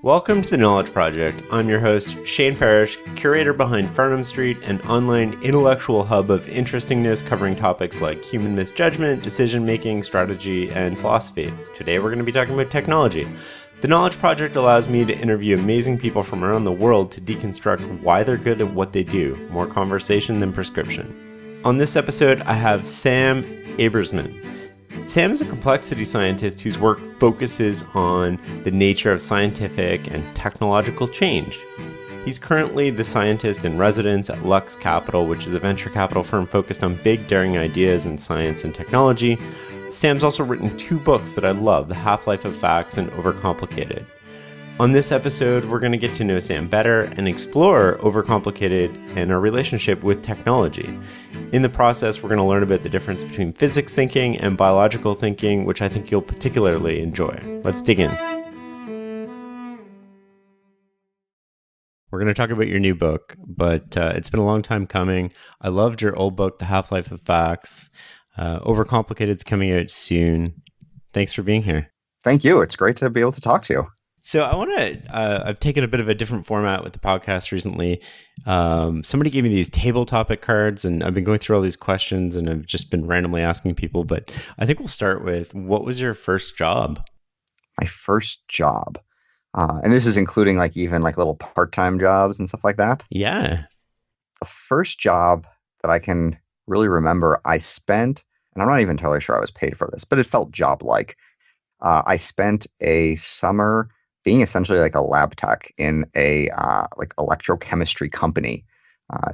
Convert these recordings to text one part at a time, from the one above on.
Welcome to the Knowledge Project. I'm your host, Shane Parrish, curator behind Farnham Street, an online intellectual hub of interestingness covering topics like human misjudgment, decision-making, strategy, and philosophy. Today we're going to be talking about technology. The Knowledge Project allows me to interview amazing people from around the world to deconstruct why they're good at what they do. More conversation than prescription. On this episode, I have Sam Arbesman. Sam is a complexity scientist whose work focuses on the nature of scientific and technological change. He's currently the scientist in residence at Lux Capital, which is a venture capital firm focused on big, daring ideas in science and technology. Sam's also written 2 books that I love, The Half-Life of Facts and Overcomplicated. On this episode, we're going to get to know Sam better and explore Overcomplicated and our relationship with technology. In the process, we're going to learn about the difference between physics thinking and biological thinking, which I think you'll particularly enjoy. Let's dig in. We're going to talk about your new book, but it's been a long time coming. I loved your old book, The Half-Life of Facts. Overcomplicated's coming out soon. Thanks for being here. Thank you. It's great to be able to talk to you. So I want to, I've taken a bit of a different format with the podcast recently. Somebody gave me these table topic cards and I've been going through all these questions and I've just been randomly asking people, but I think we'll start with, what was your first job? My first job. And this is including even little part-time jobs and stuff like that. Yeah. The first job that I can really remember, I spent, and I'm not even entirely sure I was paid for this, but it felt job-like. I spent a summer being essentially like a lab tech in a electrochemistry company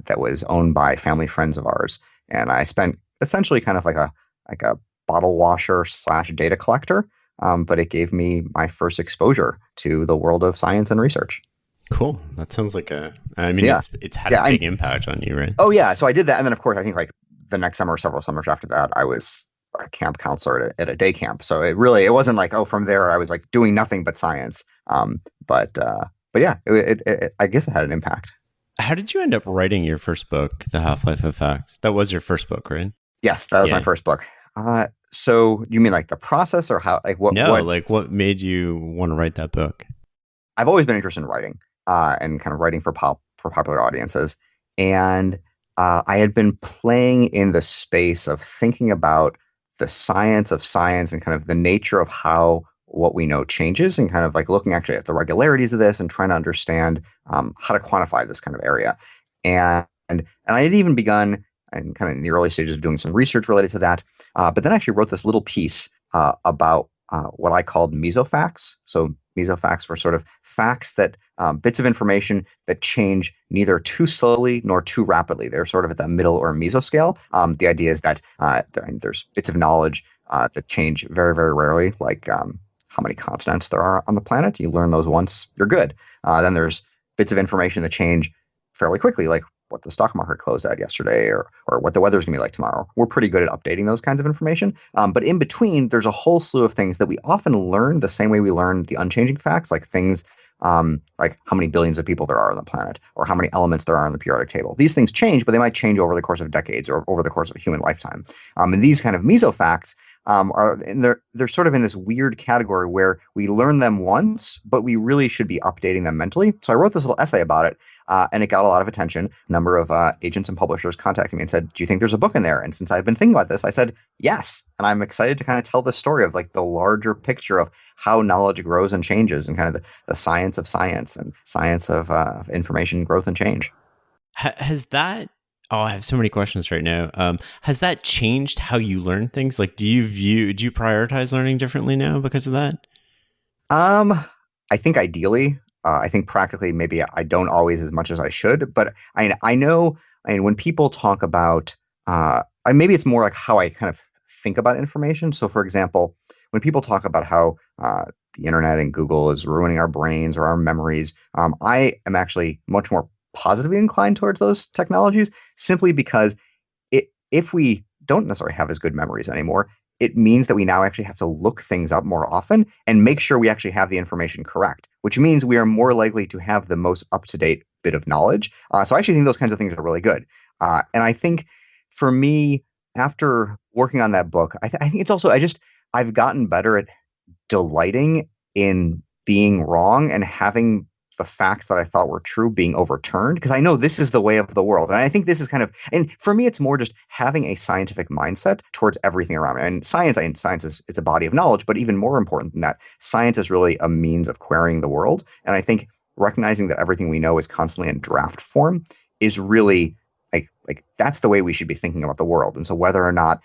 that was owned by family friends of ours. And I spent essentially kind of like a bottle washer / data collector, but it gave me my first exposure to the world of science and research. Cool. That sounds like it's had a big impact on you, right? Oh yeah. So I did that. And then of course, I think the next summer, several summers after that, I was a camp counselor at a day camp. So it wasn't from there I was doing nothing but science. But yeah, I guess it had an impact. How did you end up writing your first book, The Half-Life of Facts? That was your first book, right? Yes, that was my first book. So you mean the process or how, what? No, what made you want to write that book? I've always been interested in writing, and kind of writing for popular audiences. And I had been playing in the space of thinking about the science of science and kind of the nature of how what we know changes, and kind of looking actually at the regularities of this and trying to understand how to quantify this kind of area. And I had even begun and kind of in the early stages of doing some research related to that. But then I actually wrote this little piece about what I called mesofacts. So mesofacts were sort of facts that bits of information that change neither too slowly nor too rapidly. They're sort of at the middle or mesoscale. The idea is that there's bits of knowledge that change very, very rarely, like how many continents there are on the planet. You learn those once, you're good. Then there's bits of information that change fairly quickly, like what the stock market closed at yesterday or what the weather's going to be like tomorrow. We're pretty good at updating those kinds of information. But in between, there's a whole slew of things that we often learn the same way we learn the unchanging facts, like things like how many billions of people there are on the planet or how many elements there are on the periodic table. These things change, but they might change over the course of decades or over the course of a human lifetime. And these kind of mesofacts they're sort of in this weird category where we learn them once, but we really should be updating them mentally. So I wrote this little essay about it, and it got a lot of attention. A number of agents and publishers contacted me and said, "Do you think there's a book in there?" And since I've been thinking about this, I said, yes. And I'm excited to kind of tell the story of the larger picture of how knowledge grows and changes, and kind of the science of science and science of information growth and change. Has that... Oh, I have so many questions right now. Has that changed how you learn things? Do you prioritize learning differently now because of that? I think ideally, I think practically, maybe I don't always as much as I should, but I know when people talk about, maybe it's more like how I kind of think about information. So for example, when people talk about how the internet and Google is ruining our brains or our memories, I am actually much more positively inclined towards those technologies, simply because if we don't necessarily have as good memories anymore, it means that we now actually have to look things up more often and make sure we actually have the information correct, which means we are more likely to have the most up-to-date bit of knowledge. So I actually think those kinds of things are really good. And I think for me, after working on that book, I think it's also, I've gotten better at delighting in being wrong and having the facts that I thought were true being overturned, because I know this is the way of the world. And I think this is kind of, and for me, it's more just having a scientific mindset towards everything around me. And science is, it's a body of knowledge, but even more important than that, science is really a means of querying the world. And I think recognizing that everything we know is constantly in draft form is really like that's the way we should be thinking about the world. And so whether or not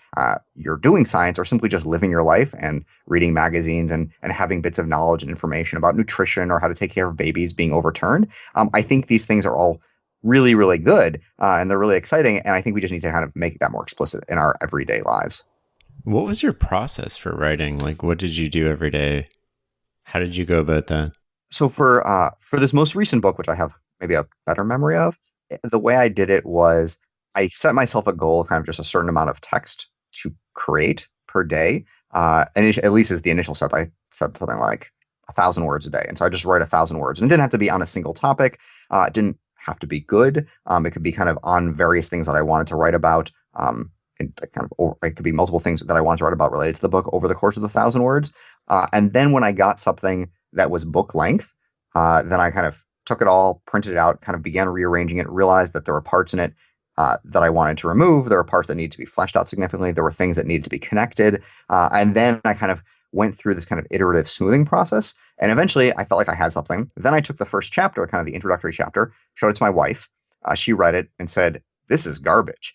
you're doing science or simply just living your life and reading magazines and having bits of knowledge and information about nutrition or how to take care of babies being overturned, I think these things are all really, really good, and they're really exciting. And I think we just need to kind of make that more explicit in our everyday lives. What was your process for writing? Like, what did you do every day? How did you go about that? So for this most recent book, which I have maybe a better memory of, the way I did it was I set myself a goal of kind of just a certain amount of text to create per day. And at least as the initial step, I said something like 1,000 words a day. And so I just write 1,000 words, and it didn't have to be on a single topic. It didn't have to be good. It could be kind of on various things that I wanted to write about. And it could be multiple things that I wanted to write about related to the book over the course of the 1,000 words. And then when I got something that was book length, then I kind of took it all, printed it out, kind of began rearranging it, realized that there were parts in it that I wanted to remove. There were parts that needed to be fleshed out significantly. There were things that needed to be connected. And then I kind of went through this kind of iterative smoothing process. And eventually I felt like I had something. Then I took the first chapter, kind of the introductory chapter, showed it to my wife. She read it and said, "This is garbage."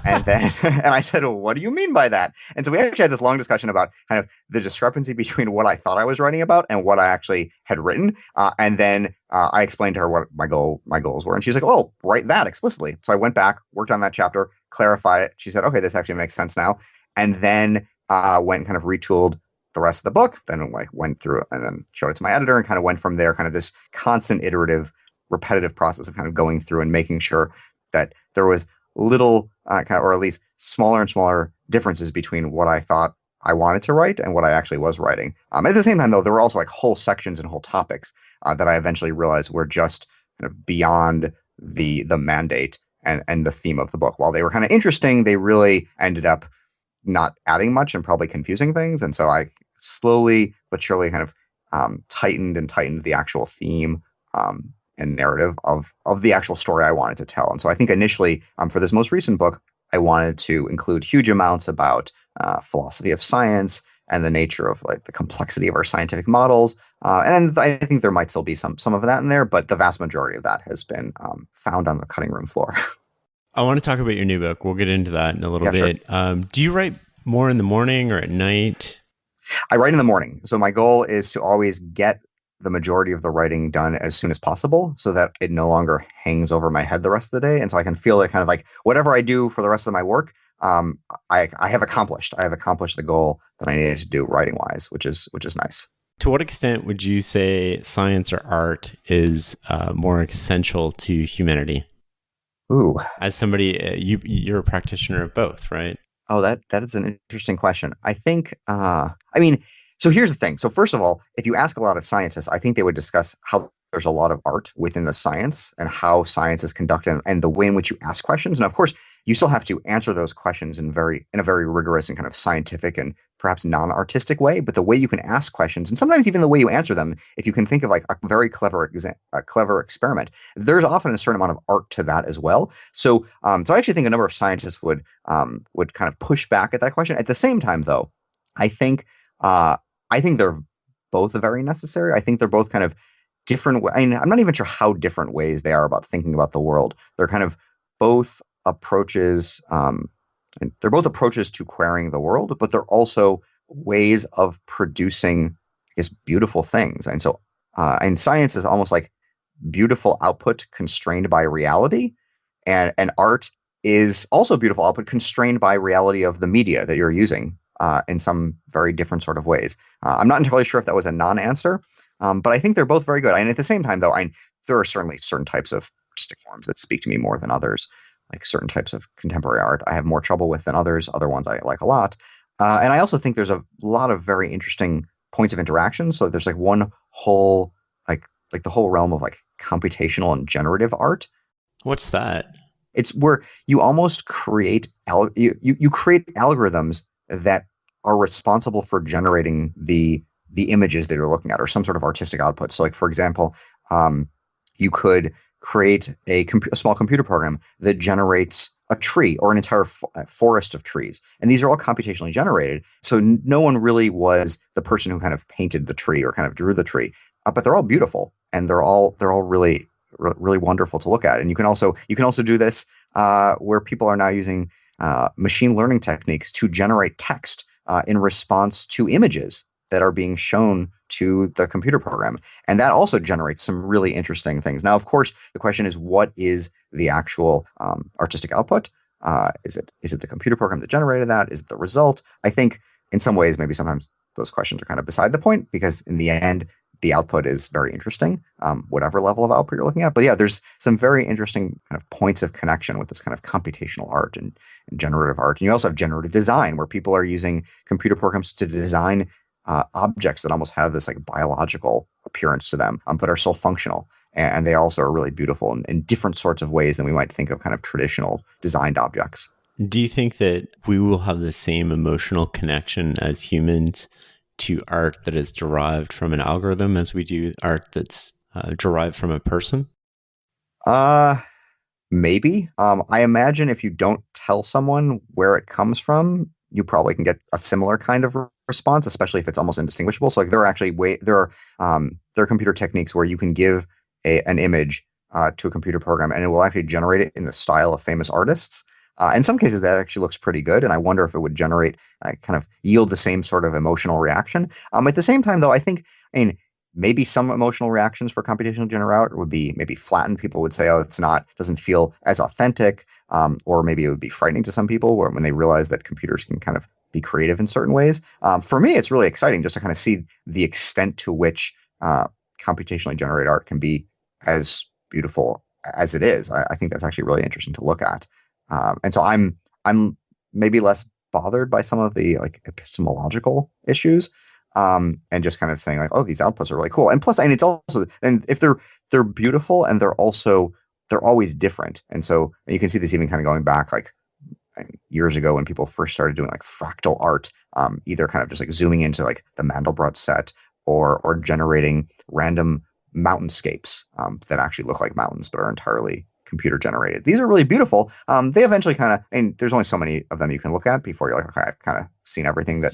And then, and I said, "Well, what do you mean by that?" And so we actually had this long discussion about kind of the discrepancy between what I thought I was writing about and what I actually had written. And then I explained to her what my goals were, and she's like, "Oh, write that explicitly." So I went back, worked on that chapter, clarified it. She said, "Okay, this actually makes sense now." And then went and kind of retooled the rest of the book. Then like went through it and then showed it to my editor, and kind of went from there. Kind of this constant iterative, repetitive process of kind of going through and making sure that there was little kind of, or at least smaller and smaller differences between what I thought I wanted to write and what I actually was writing. At the same time, though, there were also like whole sections and whole topics that I eventually realized were just kind of beyond the mandate and the theme of the book. While they were kind of interesting, they really ended up not adding much and probably confusing things. And so I slowly but surely kind of tightened and tightened the actual theme and narrative of the actual story I wanted to tell. And so I think initially for this most recent book, I wanted to include huge amounts about philosophy of science and the nature of like the complexity of our scientific models. And I think there might still be some of that in there, but the vast majority of that has been found on the cutting room floor. I want to talk about your new book. We'll get into that in a little bit. Sure. Do you write more in the morning or at night? I write in the morning. So my goal is to always get the majority of the writing done as soon as possible so that it no longer hangs over my head the rest of the day. And so I can feel it kind of like whatever I do for the rest of my work, I have accomplished. I have accomplished the goal that I needed to do writing wise, which is nice. To what extent would you say science or art is more essential to humanity? Ooh. As somebody, you're a practitioner of both, right? Oh, that is an interesting question. I think, so here's the thing. So first of all, if you ask a lot of scientists, I think they would discuss how there's a lot of art within the science and how science is conducted and the way in which you ask questions. And of course, you still have to answer those questions in a very rigorous and kind of scientific and perhaps non-artistic way. But the way you can ask questions, and sometimes even the way you answer them, if you can think of like a very clever experiment, there's often a certain amount of art to that as well. So I actually think a number of scientists would kind of push back at that question. At the same time, though, I think they're both very necessary. I think they're both kind of different. I mean, I'm not even sure how different ways they are about thinking about the world. They're kind of both approaches. They're both approaches to querying the world, but they're also ways of producing, I guess, beautiful things. And so, and science is almost like beautiful output constrained by reality, and art is also beautiful output constrained by reality of the media that you're using. In some very different sort of ways. I'm not entirely sure if that was a non-answer, but I think they're both very good. And at the same time, though, there are certainly certain types of artistic forms that speak to me more than others, like certain types of contemporary art I have more trouble with than others. Other ones I like a lot. And I also think there's a lot of very interesting points of interaction. So there's like one whole, like the whole realm of like computational and generative art. What's that? It's where you almost create, you create algorithms that are responsible for generating the the images that you're looking at or some sort of artistic output. So like, for example, um, you could create a small computer program that generates a tree or an entire forest of trees. And these are all computationally generated. So no one really was the person who kind of painted the tree or kind of drew the tree, but they're all beautiful and they're all really really wonderful to look at. And you can also do this where people are now using machine learning techniques to generate text in response to images that are being shown to the computer program. And that also generates some really interesting things. Now, of course, the question is, what is the actual artistic output? Is it the computer program that generated that? Is it the result? I think in some ways, maybe sometimes those questions are kind of beside the point, because in the end, the output is very interesting, whatever level of output you're looking at. But yeah, there's some very interesting kind of points of connection with this kind of computational art and generative art. And you also have generative design, where people are using computer programs to design objects that almost have this like biological appearance to them, but are still functional. And they also are really beautiful in different sorts of ways than we might think of kind of traditional designed objects. Do you think that we will have the same emotional connection as humans to art that is derived from an algorithm as we do art that's derived from a person? Uh, Maybe. I imagine if you don't tell someone where it comes from, you probably can get a similar kind of response, especially if it's almost indistinguishable. So like there are computer techniques where you can give an image to a computer program and it will actually generate it in the style of famous artists. In some cases, that actually looks pretty good, and I wonder if it would generate kind of yield the same sort of emotional reaction. At the same time, though, I mean, maybe some emotional reactions for computational generative art would be maybe flattened. People would say, "Oh, it's not doesn't feel as authentic," or maybe it would be frightening to some people when they realize that computers can kind of be creative in certain ways. For me, it's really exciting just to kind of see the extent to which computationally generated art can be as beautiful as it is. I think that's actually really interesting to look at. And so I'm maybe less bothered by some of the like epistemological issues, and just kind of saying like, oh, these outputs are really cool. And plus, and it's also, and if they're beautiful and they're always different. And so you can see this even kind of going back like years ago when people first started doing like fractal art, either kind of just like zooming into like the Mandelbrot set or generating random mountainscapes that actually look like mountains but are entirely computer generated. These are really beautiful. They eventually kind of, and there's only so many of them you can look at before you're like, okay, I've kind of seen everything like,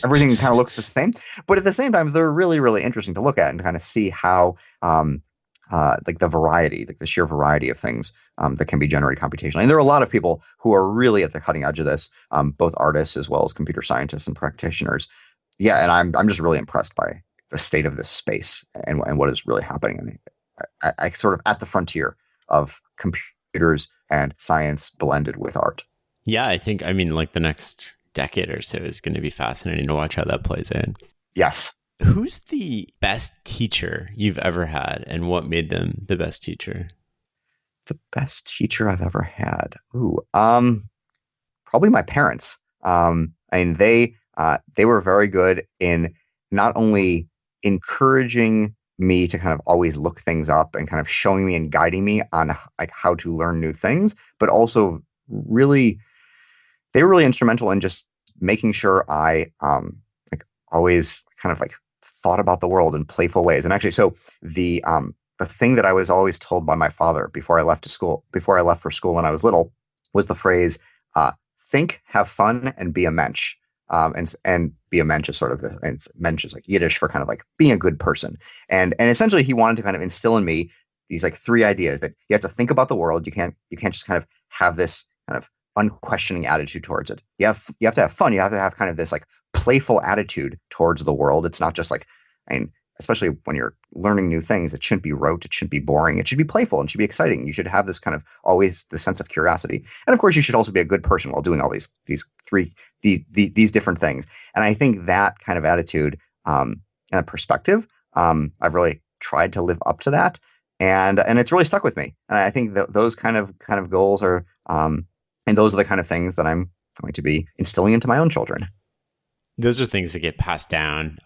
everything kind of looks the same. But at the same time, they're really, really interesting to look at and kind of see how like the variety, like the sheer variety of things that can be generated computationally. And there are a lot of people who are really at the cutting edge of this, both artists as well as computer scientists and practitioners. Yeah, and I'm just really impressed by the state of this space and what is really happening. And I sort of at the frontier of computers and science blended with art. Yeah, I mean, like the next decade or so is going to be fascinating to watch how that plays in. Yes. Who's the best teacher you've ever had, and what made them the best teacher? The best teacher I've ever had. Ooh, probably my parents. I mean, they were very good in not only encouraging me to kind of always look things up and kind of showing me and guiding me on like how to learn new things, but also really they were really instrumental in just making sure I like always kind of like thought about the world in playful ways. And actually, so the thing that I was always told by my father before I left for school when I was little, was the phrase, "Think, have fun, and be a mensch." And be a mensch is sort of this, and mensch is like Yiddish for kind of like being a good person. And essentially, he wanted to kind of instill in me these like three ideas: that you have to think about the world. You can't just kind of have this kind of unquestioning attitude towards it. You have to have fun. You have to have kind of this like playful attitude towards the world. It's not just like, I mean, especially when you're learning new things, it shouldn't be rote. It shouldn't be boring. It should be playful and should be exciting. You should have this kind of always the sense of curiosity. And of course, you should also be a good person while doing all these different things. And I think that kind of attitude and perspective, I've really tried to live up to that, and it's really stuck with me. And I think that those kind of goals are, and those are the kind of things that I'm going to be instilling into my own children. Those are things that get passed down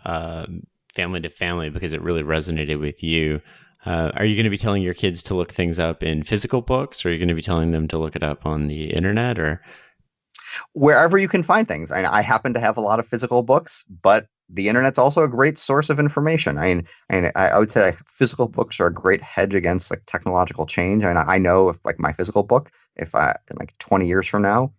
family to family because it really resonated with you. Are you going to be telling your kids to look things up in physical books, or are you going to be telling them to look it up on the internet, or wherever you can find things? And I happen to have a lot of physical books, but the internet's also a great source of information. I would say like, physical books are a great hedge against like technological change. I mean, I know if like my physical book, if I in like 20 years from now,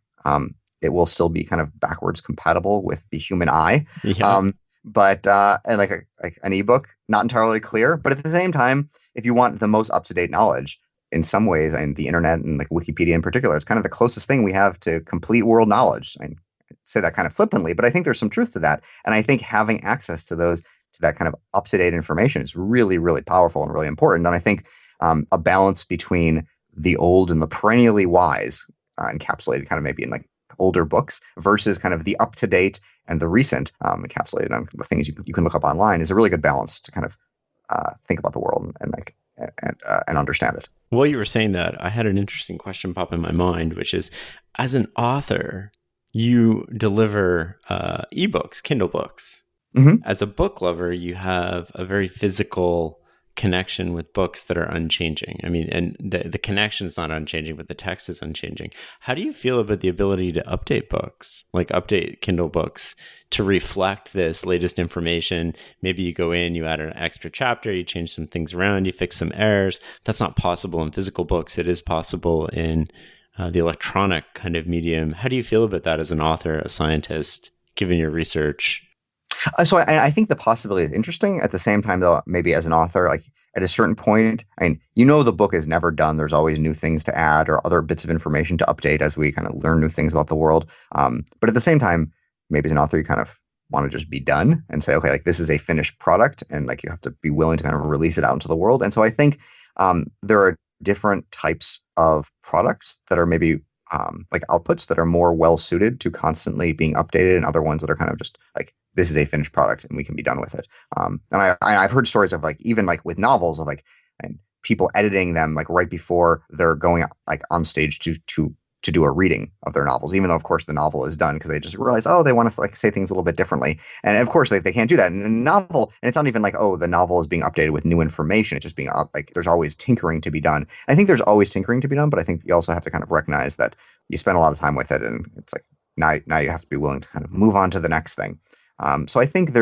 it will still be kind of backwards compatible with the human eye. Yeah. But and like an ebook, not entirely clear. But at the same time, if you want the most up to date knowledge, in some ways, and the internet and like Wikipedia in particular, it's kind of the closest thing we have to complete world knowledge. I say that kind of flippantly, but I think there's some truth to that. And I think having access to that kind of up to date information is really, really powerful and really important. And I think a balance between the old and the perennially wise, encapsulated kind of maybe in like older books versus kind of the up to date and the recent, encapsulated on the things you can look up online, is a really good balance to kind of think about the world and understand it. While you were saying that, I had an interesting question pop in my mind, which is, as an author, you deliver ebooks, Kindle books. Mm-hmm. As a book lover, you have a very physical connection with books that are unchanging. I mean, and the connection is not unchanging, but the text is unchanging. How do you feel about the ability to update books, like update Kindle books to reflect this latest information? Maybe you go in, you add an extra chapter, you change some things around, you fix some errors. That's not possible in physical books. It is possible in the electronic kind of medium. How do you feel about that as an author, a scientist, given your research? So I think the possibility is interesting. At the same time, though, maybe as an author, like at a certain point, I mean, the book is never done. There's always new things to add or other bits of information to update as we kind of learn new things about the world. But at the same time, maybe as an author, you kind of want to just be done and say, okay, like this is a finished product, and like you have to be willing to kind of release it out into the world. And so I think there are different types of products that are maybe like outputs that are more well suited to constantly being updated, and other ones that are kind of just like, this is a finished product and we can be done with it. And I've heard stories of like, even like with novels of like, and people editing them like right before they're going like on stage to do a reading of their novels, even though of course the novel is done, because they just realize, oh, they want us to like say things a little bit differently. And of course they can't do that in a novel. And it's not even like, oh, the novel is being updated with new information. It's just being like, there's always tinkering to be done. I think there's always tinkering to be done, but I think you also have to kind of recognize that you spend a lot of time with it, and it's like now you have to be willing to kind of move on to the next thing. So I think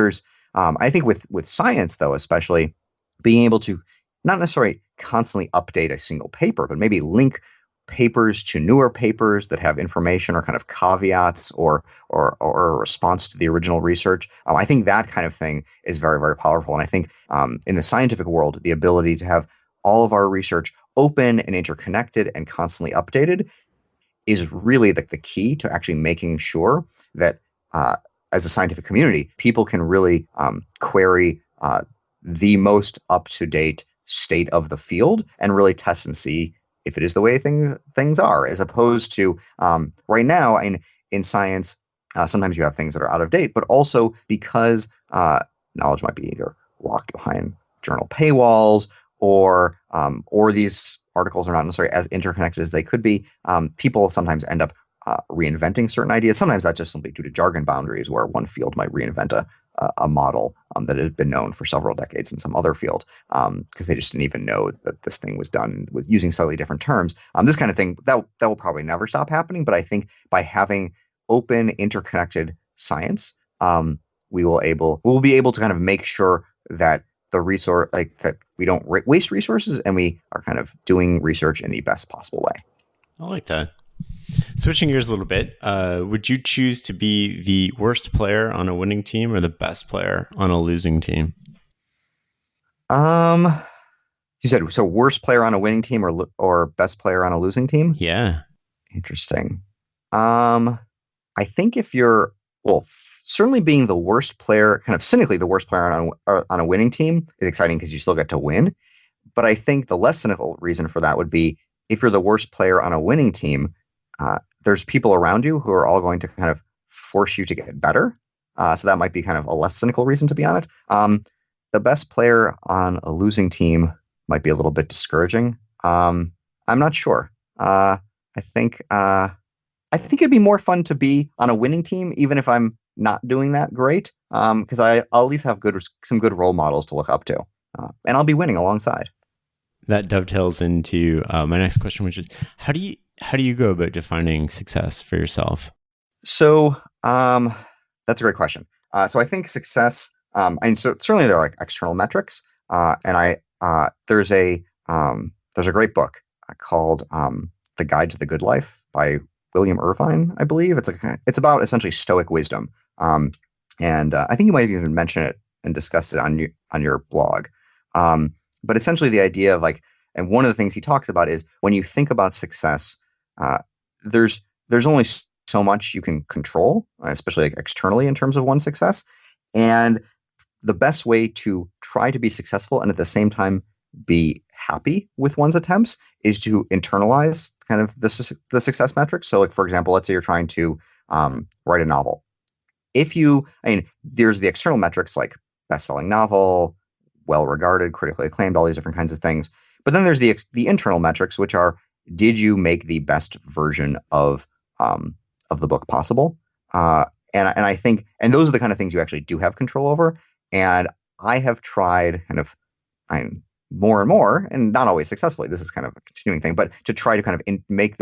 I think with science though, especially being able to not necessarily constantly update a single paper, but maybe link papers to newer papers that have information or kind of caveats or a response to the original research. I think that kind of thing is very, very powerful. And I think in the scientific world, the ability to have all of our research open and interconnected and constantly updated is really the key to actually making sure that as a scientific community, people can really query the most up-to-date state of the field and really test and see if it is the way things are, as opposed to right now in science, sometimes you have things that are out of date, but also because knowledge might be either locked behind journal paywalls or these articles are not necessarily as interconnected as they could be. People sometimes end up reinventing certain ideas. Sometimes that's just simply due to jargon boundaries, where one field might reinvent a model that had been known for several decades in some other field, because they just didn't even know that this thing was done with using slightly different terms. This kind of thing that will probably never stop happening. But I think by having open, interconnected science, we will be able to kind of make sure that the resource, like that, we don't waste resources, and we are kind of doing research in the best possible way. I like that. Switching gears a little bit, would you choose to be the worst player on a winning team or the best player on a losing team? You said so. Worst player on a winning team or best player on a losing team? Yeah. Interesting. I think if you're certainly being the worst player, kind of cynically the worst player on a winning team is exciting because you still get to win. But I think the less cynical reason for that would be if you're the worst player on a winning team, there's people around you who are all going to kind of force you to get better. So that might be kind of a less cynical reason to be on it. The best player on a losing team might be a little bit discouraging. I'm not sure. I think it'd be more fun to be on a winning team, even if I'm not doing that great, because I'll at least have some good role models to look up to, and I'll be winning alongside. That dovetails into my next question, which is how do you go about defining success for yourself? So that's a great question. So I think success, and so certainly there are like external metrics. And there's a great book called The Guide to the Good Life by William Irvine, I believe. It's about essentially Stoic wisdom. Um, and I think you might have even mentioned it and discussed it on your blog. But essentially the idea of like, and one of the things he talks about is when you think about success, uh, there's only so much you can control, especially like externally in terms of one's success. And the best way to try to be successful and at the same time be happy with one's attempts is to internalize kind of the success metrics. So, like for example, let's say you're trying to write a novel. I mean, there's the external metrics like best-selling novel, well-regarded, critically acclaimed, all these different kinds of things. But then there's the internal metrics, which are, did you make the best version of the book possible? And I think, and those are the kind of things you actually do have control over. And I have tried kind of, I'm more and more, and not always successfully. This is kind of a continuing thing, but to try to kind of make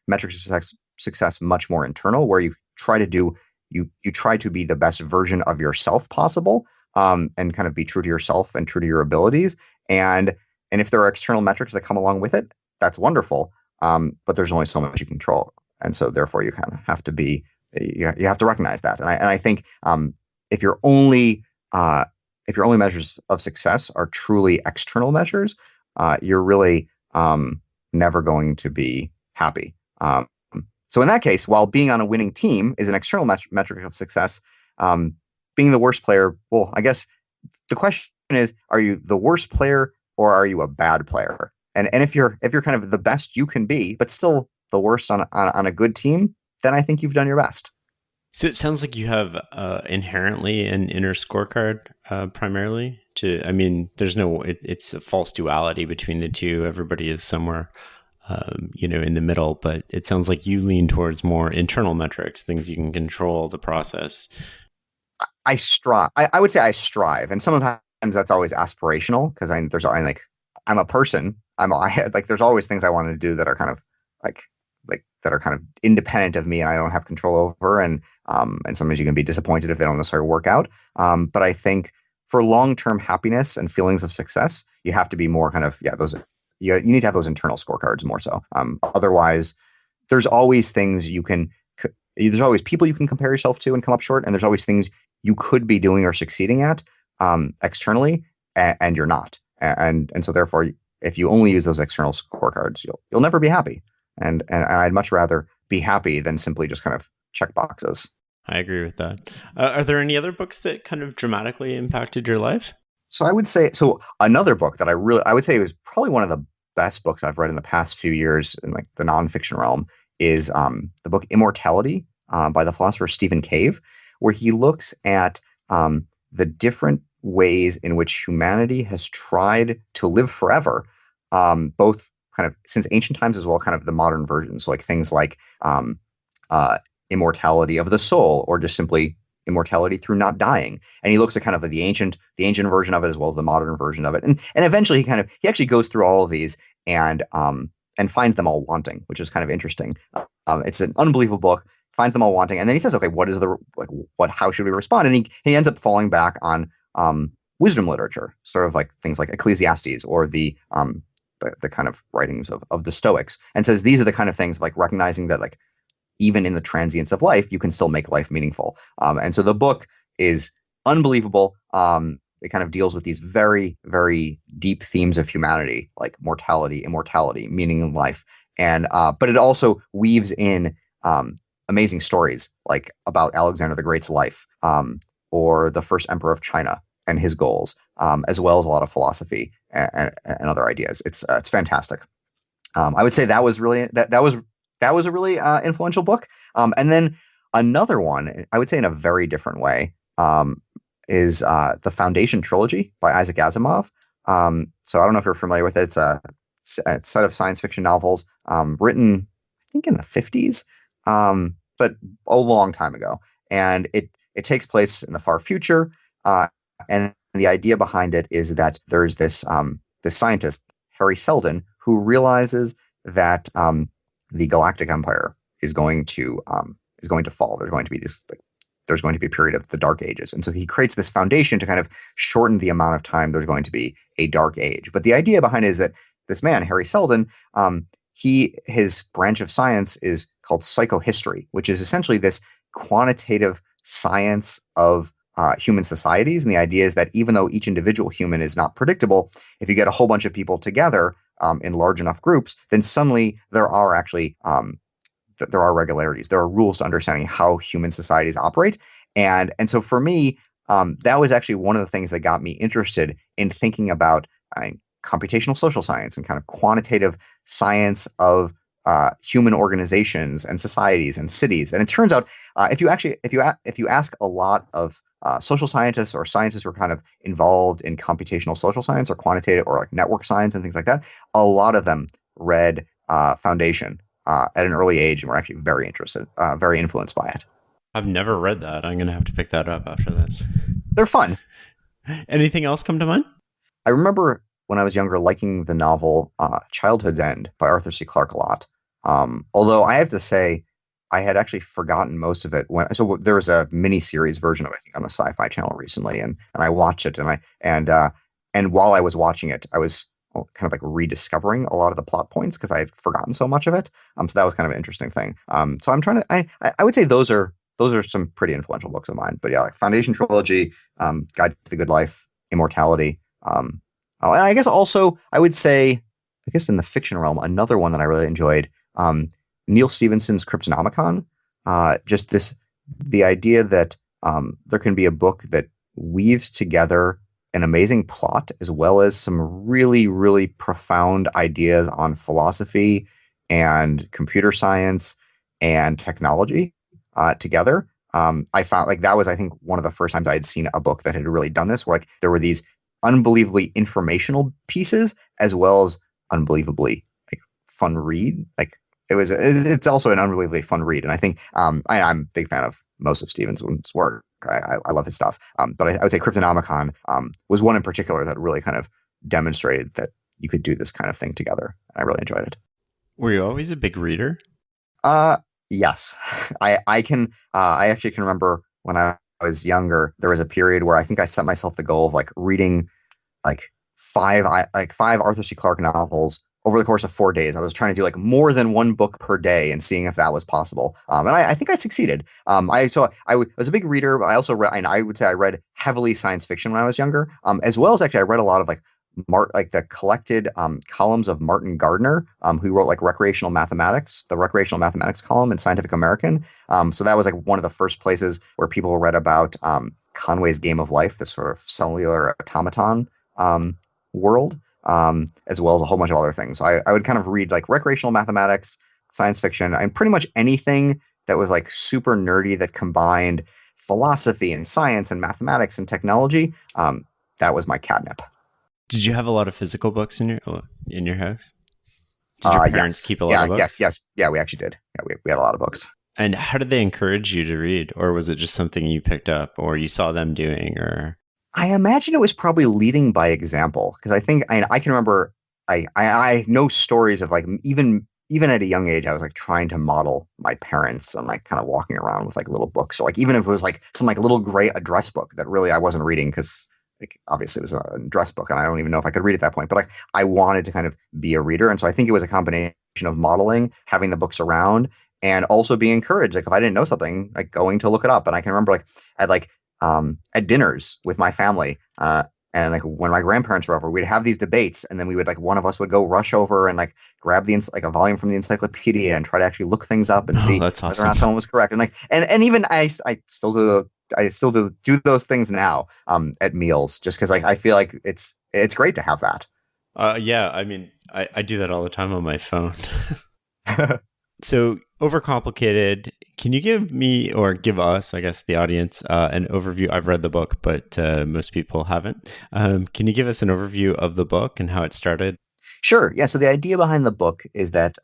metrics of success much more internal, where you try to be the best version of yourself possible, and kind of be true to yourself and true to your abilities. And and if there are external metrics that come along with it, that's wonderful. But there's only so much you control, and so therefore you kind of have to be you have to recognize that. And I think if your only if your only measures of success are truly external measures, you're really never going to be happy. So in that case, while being on a winning team is an external metric of success, being the worst player, well, I guess the question is, are you the worst player or are you a bad player? And if you're kind of the best you can be, but still the worst on a good team, then I think you've done your best. So it sounds like you have inherently an inner scorecard primarily. I mean, it's a false duality between the two. Everybody is somewhere, in the middle, but it sounds like you lean towards more internal metrics, things you can control the process. I strive. I would say I strive, and sometimes that's always aspirational because I'm a person. Like there's always things I want to do that are kind of like that are kind of independent of me and I don't have control over, and sometimes you can be disappointed if they don't necessarily work out. But I think for long-term happiness and feelings of success, you have to be more kind of those. You need to have those internal scorecards more so. Otherwise, there's always things there's always people you can compare yourself to and come up short, and there's always things you could be doing or succeeding at externally, and you're not. And so therefore, if you only use those external scorecards, you'll never be happy. And I'd much rather be happy than simply just kind of check boxes. I agree with that. Are there any other books that kind of dramatically impacted your life? So I would say, another book that I would say was probably one of the best books I've read in the past few years in like the nonfiction realm is the book Immortality by the philosopher Stephen Cave, where he looks at the different ways in which humanity has tried to live forever, both kind of since ancient times as well, kind of the modern versions, so like things like immortality of the soul, or just simply immortality through not dying. And he looks at kind of the ancient version of it as well as the modern version of it. And eventually he actually goes through all of these and finds them all wanting, which is kind of interesting. It's an unbelievable book, finds them all wanting. And then he says, okay, how should we respond? And he ends up falling back on wisdom literature, sort of like things like Ecclesiastes or the kind of writings of the Stoics, and says these are the kind of things like recognizing that like even in the transience of life, you can still make life meaningful. And so the book is unbelievable. It kind of deals with these very, very deep themes of humanity, like mortality, immortality, meaning in life. And but it also weaves in amazing stories like about Alexander the Great's life, or the first emperor of China and his goals, as well as a lot of philosophy and other ideas. It's fantastic. I would say that was a really influential book. And then another one, I would say in a very different way, is the Foundation trilogy by Isaac Asimov. So I don't know if you're familiar with it. It's a set of science fiction novels written, I think, in the 50s, but a long time ago. And it takes place in the far future. And the idea behind it is that there's this scientist, Harry Seldon, who realizes that the Galactic Empire is going to fall. There's going to be this like there's going to be a period of the Dark Ages. And so he creates this foundation to kind of shorten the amount of time there's going to be a Dark Age. But the idea behind it is that this man, Harry Seldon, his branch of science is called psychohistory, which is essentially this quantitative science of human societies. And the idea is that even though each individual human is not predictable, if you get a whole bunch of people together in large enough groups, then suddenly there are actually there are regularities. There are rules to understanding how human societies operate. And so for me, that was actually one of the things that got me interested in thinking about computational social science and kind of quantitative science of human organizations and societies and cities. And it turns out, if you ask a lot of social scientists or scientists who are kind of involved in computational social science or quantitative or like network science and things like that, a lot of them read Foundation at an early age and were actually very interested, very influenced by it. I've never read that. I'm going to have to pick that up after this. They're fun. Anything else come to mind? I remember when I was younger liking the novel Childhood's End by Arthur C. Clarke a lot. Although I have to say, I had actually forgotten most of it. So there was a mini series version of it, I think, on the Sci-Fi Channel recently, and I watched it, and while I was watching it, I was kind of like rediscovering a lot of the plot points because I had forgotten so much of it. So that was kind of an interesting thing. So I'm trying to, I would say those are some pretty influential books of mine. But yeah, like Foundation Trilogy, Guide to the Good Life, Immortality. And I guess also I would say, I guess in the fiction realm, another one that I really enjoyed. Neil Stephenson's Cryptonomicon, the idea that there can be a book that weaves together an amazing plot as well as some really, really profound ideas on philosophy and computer science and technology together. I found like that was, I think, one of the first times I had seen a book that had really done this, where like there were these unbelievably informational pieces as well as unbelievably like fun read. Like it's also an unbelievably fun read. And I think I'm a big fan of most of Stevenson's work. I love his stuff. But I would say Cryptonomicon was one in particular that really kind of demonstrated that you could do this kind of thing together. I really enjoyed it. Were you always a big reader? Yes. I actually can remember when I was younger, there was a period where I think I set myself the goal of like reading like five Arthur C. Clarke novels over the course of 4 days. I was trying to do like more than one book per day and seeing if that was possible. And I think I succeeded. I was a big reader, but I also read, and I would say I read heavily science fiction when I was younger, as well as actually I read a lot of like the collected columns of Martin Gardner, who wrote like recreational mathematics, the recreational mathematics column in Scientific American. So that was like one of the first places where people read about Conway's Game of Life, this sort of cellular automaton world, as well as a whole bunch of other things. So I would kind of read like recreational mathematics, science fiction, and pretty much anything that was like super nerdy that combined philosophy and science and mathematics and technology. That was my catnip. Did you have a lot of physical books in your house? Did your parents keep a lot of books? Yes. Yeah, we actually did. Yeah, we had a lot of books. And how did they encourage you to read? Or was it just something you picked up or you saw them doing? Or I imagine it was probably leading by example, because I think I can remember I know stories of like even at a young age, I was like trying to model my parents and like kind of walking around with like little books. So like even if it was like some like little gray address book that really I wasn't reading because like obviously it was an address book and I don't even know if I could read at that point, but like I wanted to kind of be a reader. And so I think it was a combination of modeling, having the books around, and also being encouraged. Like if I didn't know something, like going to look it up. And I can remember at dinners with my family, and like when my grandparents were over, we'd have these debates, and then we would like one of us would go rush over and like grab like a volume from the encyclopedia and try to actually look things up and see that's awesome. whether or not someone was correct. And like and even I still do those things now at meals, just because like I feel like it's great to have that. Yeah, I mean I do that all the time on my phone. So Overcomplicated, can you give me, or give us, I guess the audience, an overview? I've read the book, but most people haven't. Can you give us an overview of the book and how it started? Sure. Yeah. So the idea behind the book is that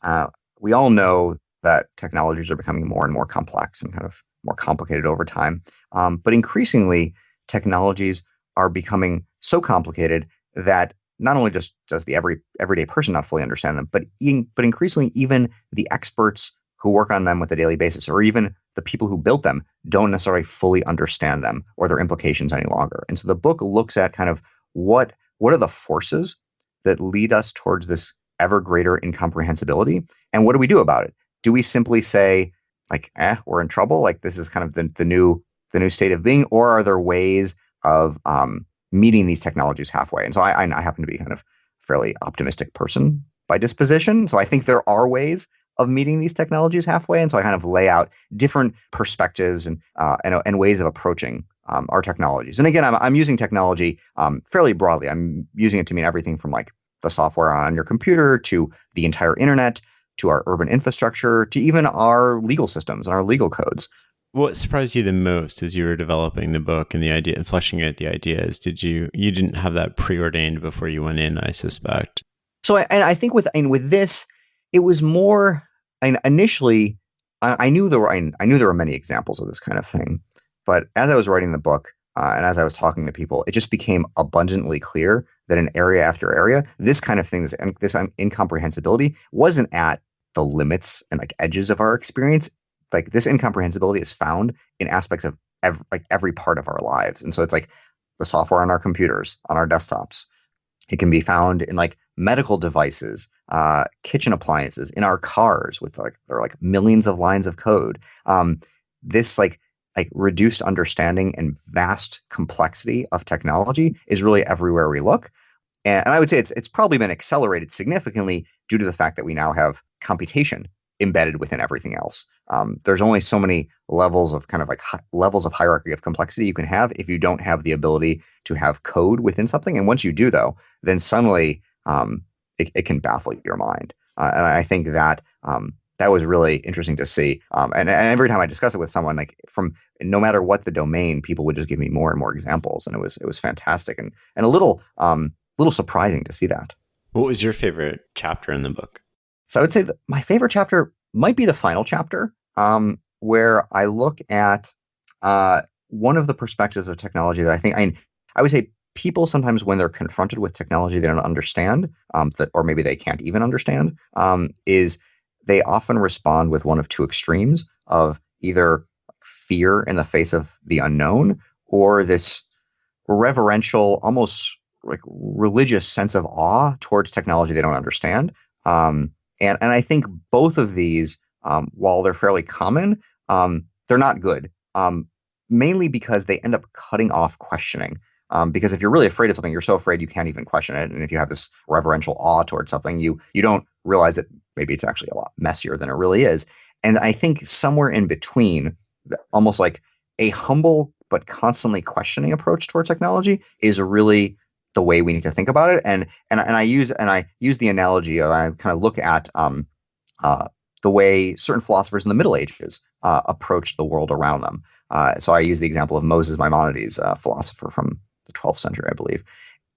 we all know that technologies are becoming more and more complex and kind of more complicated over time. But increasingly, technologies are becoming so complicated that not only just does the everyday person not fully understand them, but increasingly even the experts who work on them with a daily basis, or even the people who built them don't necessarily fully understand them or their implications any longer. And so the book looks at kind of what are the forces that lead us towards this ever greater incomprehensibility, and what do we do about it? Do we simply say like, we're in trouble, like this is kind of the new state of being, or are there ways of meeting these technologies halfway? And so I happen to be kind of fairly optimistic person by disposition. So I think there are ways of meeting these technologies halfway. And so I kind of lay out different perspectives and ways of approaching our technologies. And again, I'm using technology fairly broadly. I'm using it to mean everything from like the software on your computer to the entire internet to our urban infrastructure to even our legal systems and our legal codes. What surprised you the most as you were developing the book and the idea and fleshing out the ideas? You didn't have that preordained before you went in, I suspect. So I think with this, it was more. Initially, I knew there were many examples of this kind of thing, but as I was writing the book and as I was talking to people, it just became abundantly clear that in area after area, this kind of thing, this incomprehensibility, wasn't at the limits and like edges of our experience. Like this incomprehensibility is found in aspects of every part of our lives, and so it's like the software on our computers, on our desktops. It can be found in like medical devices, kitchen appliances, in our cars with like there are like millions of lines of code. This like reduced understanding and vast complexity of technology is really everywhere we look. And I would say it's probably been accelerated significantly due to the fact that we now have computation embedded within everything else. There's only so many levels of kind of like levels of hierarchy of complexity you can have if you don't have the ability to have code within something. And once you do, though, then suddenly it can baffle your mind. And I think that that was really interesting to see. And every time I discuss it with someone, like from no matter what the domain, people would just give me more and more examples, and it was fantastic and a little surprising to see that. What was your favorite chapter in the book? So I would say that my favorite chapter might be the final chapter, where I look at one of the perspectives of technology that I think I would say people sometimes when they're confronted with technology they don't understand, that or maybe they can't even understand, is they often respond with one of two extremes of either fear in the face of the unknown or this reverential, almost like religious sense of awe towards technology they don't understand. And I think both of these, while they're fairly common, they're not good. Mainly because they end up cutting off questioning. Because if you're really afraid of something, you're so afraid you can't even question it. And if you have this reverential awe towards something, you don't realize that maybe it's actually a lot messier than it really is. And I think somewhere in between, almost like a humble but constantly questioning approach toward technology is really the way we need to think about it. And I use the analogy of I kind of look at the way certain philosophers in the Middle Ages approached the world around them. So I use the example of Moses Maimonides, a philosopher from the 12th century, I believe.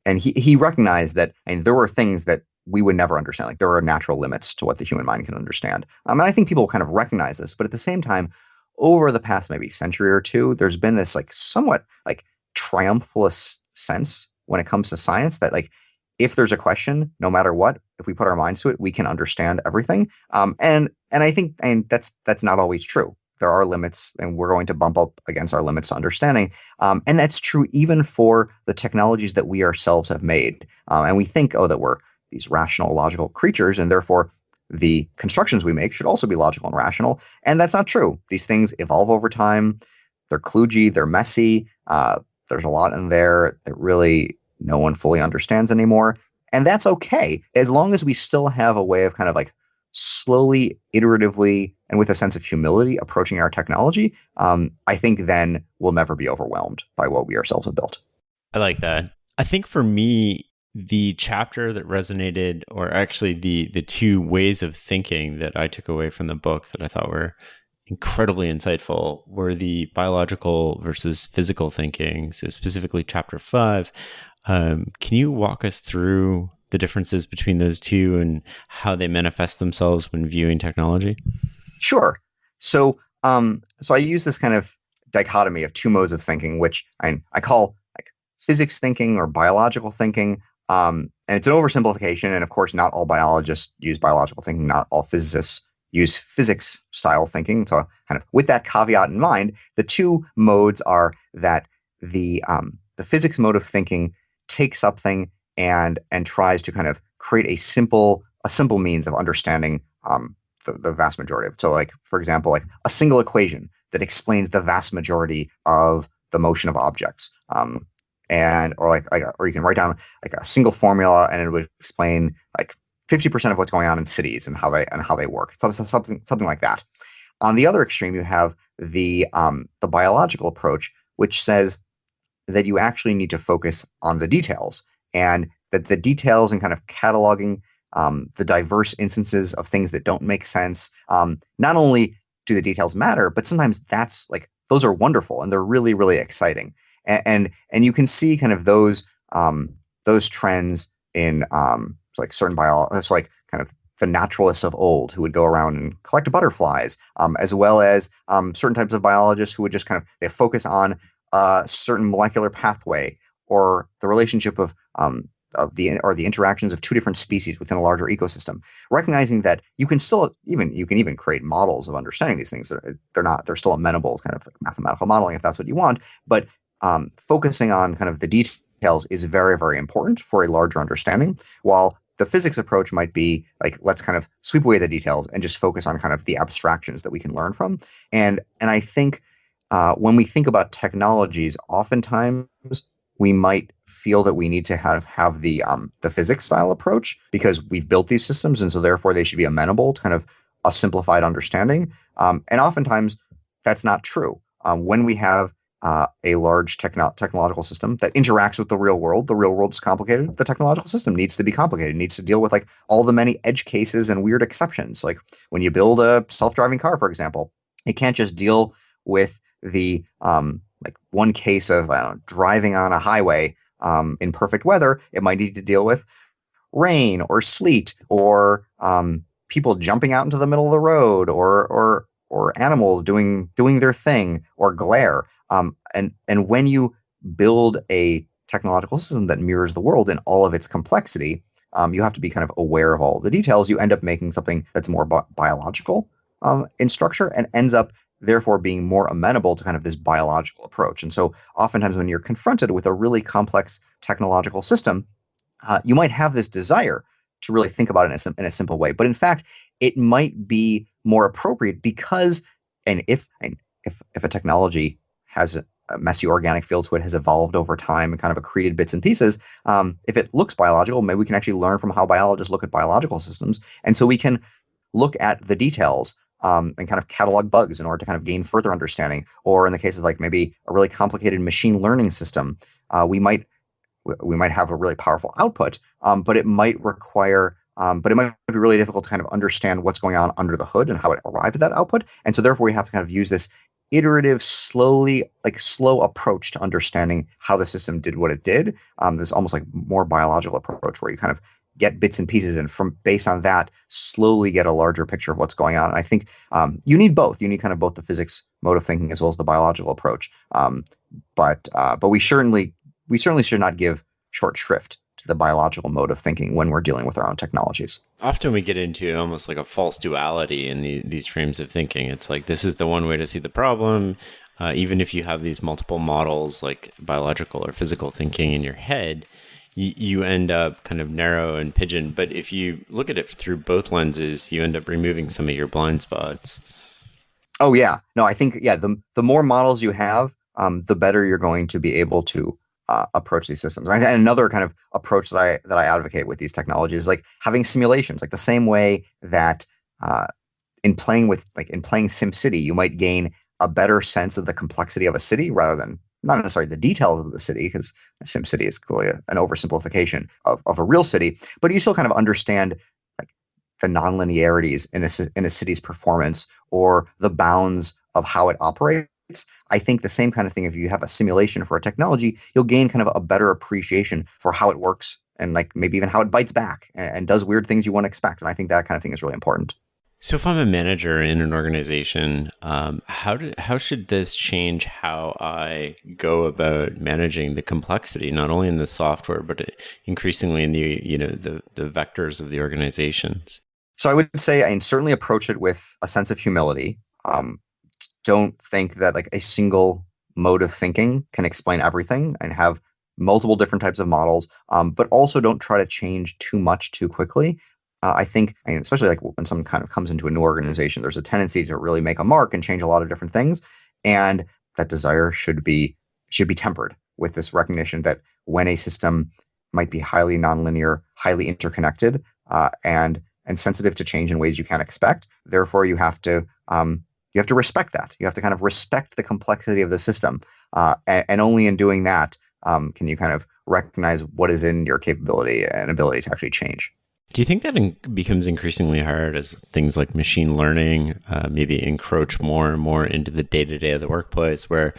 And he recognized that there were things that we would never understand. Like there are natural limits to what the human mind can understand. And I think people kind of recognize this, but at the same time, over the past maybe century or two, there's been this like somewhat like triumphalist sense when it comes to science that like if there's a question, no matter what, if we put our minds to it, we can understand everything. And I think that's not always true. There are limits, and we're going to bump up against our limits to understanding. And that's true even for the technologies that we ourselves have made. And we think, that we're these rational, logical creatures, and therefore the constructions we make should also be logical and rational. And that's not true. These things evolve over time. They're kludgy, they're messy. There's a lot in there that really no one fully understands anymore. And that's okay, as long as we still have a way of kind of like slowly, iteratively, and with a sense of humility approaching our technology. I think then we'll never be overwhelmed by what we ourselves have built. I like that. I think for me, the chapter that resonated, or actually the two ways of thinking that I took away from the book that I thought were incredibly insightful, were the biological versus physical thinking. So specifically chapter 5. Can you walk us through the differences between those two and how they manifest themselves when viewing technology? Sure. So I use this kind of dichotomy of two modes of thinking, which I call like physics thinking or biological thinking. And it's an oversimplification. And of course, not all biologists use biological thinking. Not all physicists use physics style thinking. So kind of with that caveat in mind, the two modes are that the physics mode of thinking takes something and tries to kind of create a simple means of understanding the vast majority of it. So like, for example, like a single equation that explains the vast majority of the motion of objects. And or you can write down like a single formula and it would explain like 50% of what's going on in cities and how they work. So something like that. On the other extreme, you have the biological approach, which says that you actually need to focus on the details, and that the details and kind of cataloging the diverse instances of things that don't make sense. Not only do the details matter, but sometimes that's like those are wonderful and they're really really exciting, and you can see kind of those trends in like certain biology, like kind of the naturalists of old who would go around and collect butterflies, as well as certain types of biologists who would just kind of they focus on a certain molecular pathway or the relationship of the interactions of two different species within a larger ecosystem. Recognizing that you can even create models of understanding these things. They're still amenable kind of mathematical modeling if that's what you want, but focusing on kind of the details is very very important for a larger understanding. While the physics approach might be like let's kind of sweep away the details and just focus on kind of the abstractions that we can learn from. And I think when we think about technologies, oftentimes we might feel that we need to have the physics style approach because we've built these systems, and so therefore they should be amenable to kind of a simplified understanding. And oftentimes that's not true. When we have a large technological system that interacts with the real world is complicated. The technological system needs to be complicated. It needs to deal with like all the many edge cases and weird exceptions. Like when you build a self-driving car, for example, it can't just deal with the like one case of driving on a highway in perfect weather. It might need to deal with rain or sleet or people jumping out into the middle of the road or animals doing their thing or glare. And when you build a technological system that mirrors the world in all of its complexity, you have to be kind of aware of all the details. You end up making something that's more biological in structure and ends up therefore being more amenable to kind of this biological approach. And so oftentimes when you're confronted with a really complex technological system, you might have this desire to really think about it in a simple way. But in fact, it might be more appropriate because, and if a technology has a messy organic feel to it, has evolved over time and kind of accreted bits and pieces, if it looks biological, maybe we can actually learn from how biologists look at biological systems. And so we can look at the details and kind of catalog bugs in order to kind of gain further understanding. Or in the case of like maybe a really complicated machine learning system, we might have a really powerful output, but it might but it might be really difficult to kind of understand what's going on under the hood and how it arrived at that output. And so therefore we have to kind of use this iterative, slow approach to understanding how the system did what it did. This almost like more biological approach where you kind of get bits and pieces and from based on that slowly get a larger picture of what's going on. And I think you need both. You need kind of both the physics mode of thinking as well as the biological approach. But we certainly should not give short shrift to the biological mode of thinking when we're dealing with our own technologies. Often we get into almost like a false duality in these frames of thinking. It's like this is the one way to see the problem. Even if you have these multiple models like biological or physical thinking in your head, you end up kind of narrow and pigeon. But if you look at it through both lenses, you end up removing some of your blind spots. Oh yeah, no, I think the more models you have, the better you're going to be able to approach these systems. And another kind of approach that I advocate with these technologies is like having simulations, like the same way that in playing SimCity, you might gain a better sense of the complexity of a city rather than not necessarily the details of the city, because SimCity is clearly an oversimplification of a real city, but you still kind of understand like the nonlinearities in a city's performance or the bounds of how it operates. I think the same kind of thing, if you have a simulation for a technology, you'll gain kind of a better appreciation for how it works and like maybe even how it bites back and does weird things you wouldn't expect. And I think that kind of thing is really important. So if I'm a manager in an organization, how should this change how I go about managing the complexity, not only in the software, but increasingly in the vectors of the organizations? So I would say I certainly approach it with a sense of humility. Don't think that like a single mode of thinking can explain everything and have multiple different types of models, but also don't try to change too much too quickly. I think, and especially like when someone kind of comes into a new organization, there's a tendency to really make a mark and change a lot of different things, and that desire should be tempered with this recognition that when a system might be highly nonlinear, highly interconnected, and sensitive to change in ways you can't expect. Therefore, you have to respect that. You have to kind of respect the complexity of the system, and only in doing that can you kind of recognize what is in your capability and ability to actually change. Do you think that becomes increasingly hard as things like machine learning maybe encroach more and more into the day-to-day of the workplace, where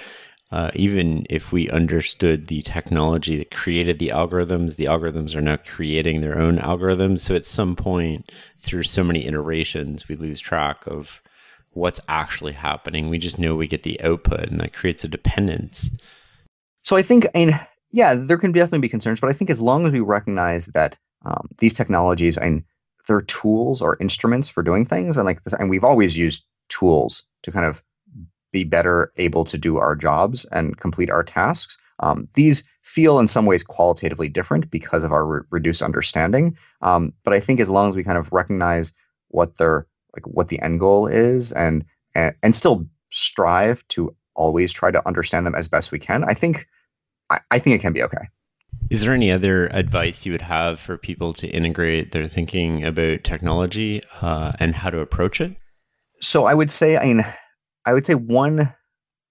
even if we understood the technology that created the algorithms are now creating their own algorithms. So at some point, through so many iterations, we lose track of what's actually happening. We just know we get the output, and that creates a dependence. So I think, and yeah, there can definitely be concerns, but I think as long as we recognize that these technologies and they're tools or instruments for doing things, and like this, and we've always used tools to kind of be better able to do our jobs and complete our tasks. These feel in some ways qualitatively different because of our reduced understanding. But I think as long as we kind of recognize what they're like, what the end goal is, and still strive to always try to understand them as best we can, I think it can be okay. Is there any other advice you would have for people to integrate their thinking about technology and how to approach it? So I would say one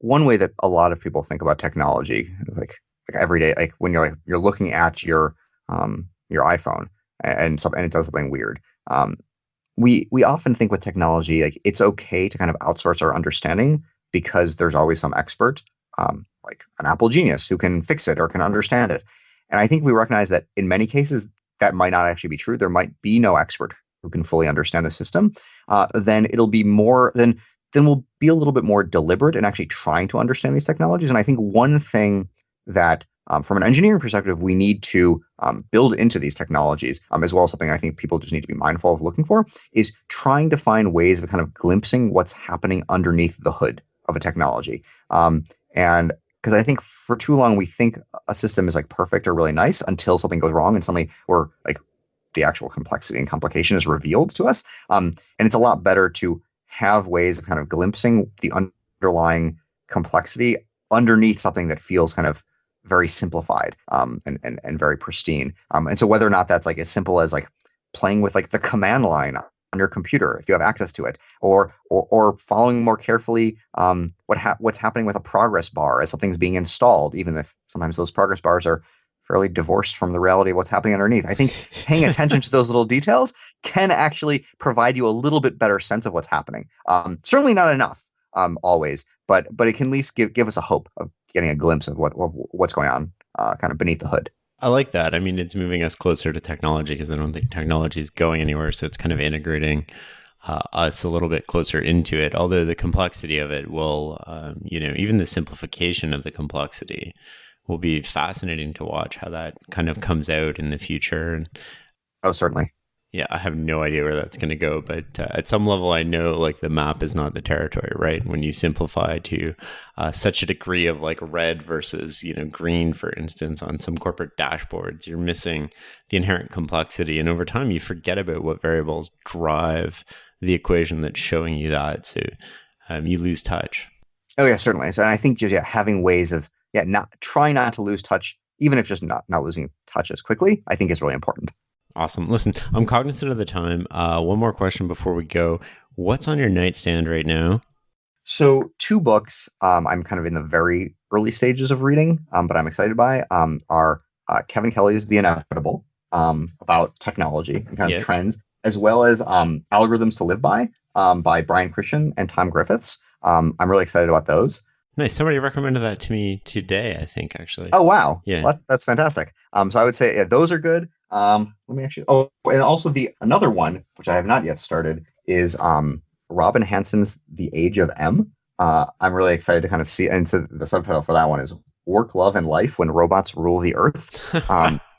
way that a lot of people think about technology, like every day, like when you're looking at your iPhone and it does something weird. We often think with technology like it's okay to kind of outsource our understanding because there's always some expert, like an Apple genius who can fix it or can understand it. And I think we recognize that in many cases that might not actually be true. There might be no expert who can fully understand the system. Then it'll be more then we'll be a little bit more deliberate in actually trying to understand these technologies. And I think one thing that from an engineering perspective, we need to build into these technologies, as well as something I think people just need to be mindful of looking for, is trying to find ways of kind of glimpsing what's happening underneath the hood of a technology. And because I think for too long, we think a system is like perfect or really nice until something goes wrong and suddenly or like the actual complexity and complication is revealed to us. And it's a lot better to have ways of kind of glimpsing the underlying complexity underneath something that feels kind of very simplified, and very pristine. And so whether or not that's like as simple as like playing with like the command line on your computer if you have access to it, or following more carefully what's happening with a progress bar as something's being installed, even if sometimes those progress bars are fairly divorced from the reality of what's happening underneath. I think paying attention to those little details can actually provide you a little bit better sense of what's happening. Certainly not enough, always, but it can at least give us a hope of getting a glimpse of what's going on kind of beneath the hood. I like that. I mean, it's moving us closer to technology because I don't think technology is going anywhere. So it's kind of integrating us a little bit closer into it. Although the complexity of it will, even the simplification of the complexity will be fascinating to watch how that kind of comes out in the future. And oh, certainly. Yeah, I have no idea where that's going to go, but at some level, I know like the map is not the territory, right? When you simplify to such a degree of like red versus green, for instance, on some corporate dashboards, you're missing the inherent complexity, and over time, you forget about what variables drive the equation that's showing you that, so you lose touch. Oh yeah, certainly. So I think just having ways of not to lose touch, even if just not losing touch as quickly, I think is really important. Awesome. Listen, I'm cognizant of the time. One more question before we go. What's on your nightstand right now? So two books I'm kind of in the very early stages of reading, but I'm excited by are Kevin Kelly's The Inevitable, about technology and kind of trends, as well as Algorithms to Live by Brian Christian and Tom Griffiths. I'm really excited about those. Nice. Somebody recommended that to me today, I think, actually. Oh, wow. Yeah. Well, that's fantastic. So I would say those are good. Let me actually. Oh, and also another one which I have not yet started is Robin Hanson's The Age of M. I'm really excited to kind of see, and so the subtitle for that one is "Work, Love, and Life When Robots Rule the Earth."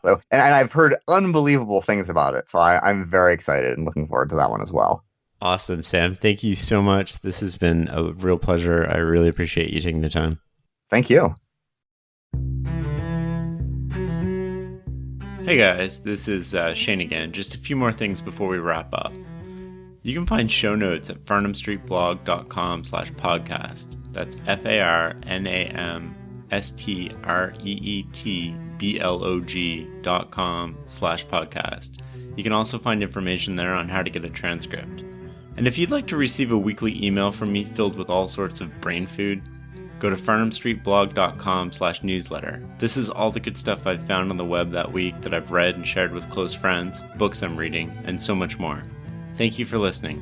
So, and I've heard unbelievable things about it. So I'm very excited and looking forward to that one as well. Awesome, Sam. Thank you so much. This has been a real pleasure. I really appreciate you taking the time. Thank you. Hey guys, this is Shane again. Just a few more things before we wrap up. You can find show notes at farnamstreetblog.com/podcast. That's FARNAMSTREETBLOG.com/podcast. You can also find information there on how to get a transcript. And if you'd like to receive a weekly email from me filled with all sorts of brain food, go to farnamstreetblog.com/newsletter. This is all the good stuff I've found on the web that week that I've read and shared with close friends, books I'm reading, and so much more. Thank you for listening.